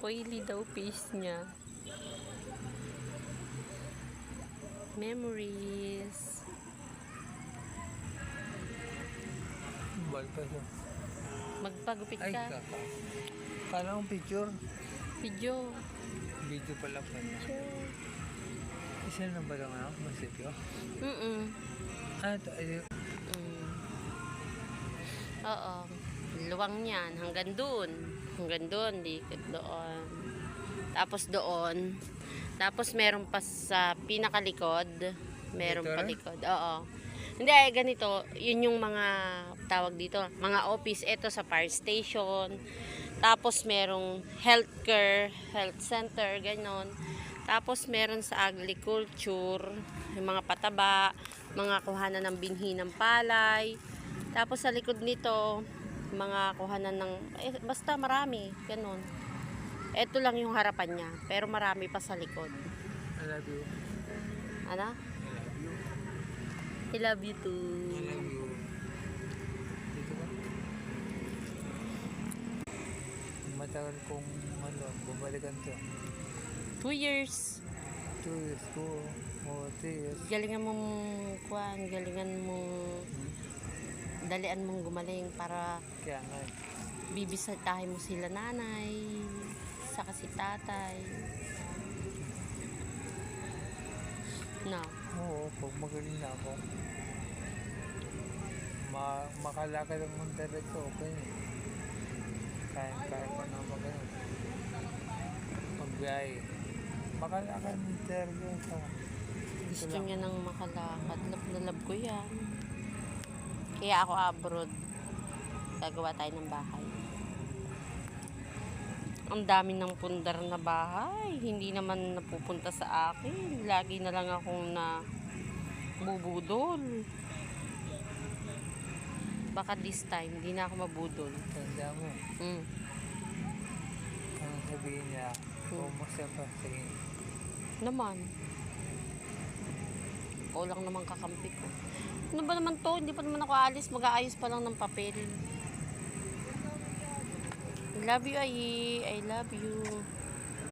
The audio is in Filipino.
Oily daw face niya. Memories. Balta siya. Magpagupit Ay, ka. kaka. Kala kong picture. Video. Video pala pala. Isa na ba lang ako? Masipyo? Ah, ito. Ay, Oo. Luwang niyan. Hanggang dun. Hanggang dun. Dikit doon. Tapos doon. Tapos meron pa sa pinakalikod. Meron Dito pa rin? likod. Oo. Hindi, ganito. Yun yung mga tawag dito. Mga office. Ito sa fire station. Tapos merong healthcare, health center, ganon. Tapos meron sa agriculture, yung mga pataba, mga kuhanan ng binhi ng palay. Tapos sa likod nito, mga kuhanan ng, basta marami, ganon. Ito lang yung harapan niya, pero marami pa sa likod. I love you. Ano? I love you. I love you too. I love you. Dito ba? Matagal kong bumalikan to. 2 years. 2 years ko. O 3 years. Galingan mong galingan mong dalian mong gumaling para Kaya nga. bibisitahin mo sila nanay, saka si tatay. No. Oo, pag magaling na ako. Makalakad ang Monterrey ko, okay. Kaya ko na magano. Magbiyahe. Makalakad ng Monterrey ko. Gusto niya nang makalakad. Love na love ko yan. Kaya ako abroad. Gagawa tayo ng bahay. Ang dami ng pundar na bahay. Hindi naman napupunta sa akin. Lagi na lang akong na bubudol. Baka this time, hindi na ako mabudol. Tanda mo. Ang sabihin niya, kumusta pa? Sige. Naman. Ikaw lang naman kakampi ko. Ano ba naman to? Hindi pa naman ako alis. Mag-aayos pa lang ng papel. I love you, Ayi. I love you.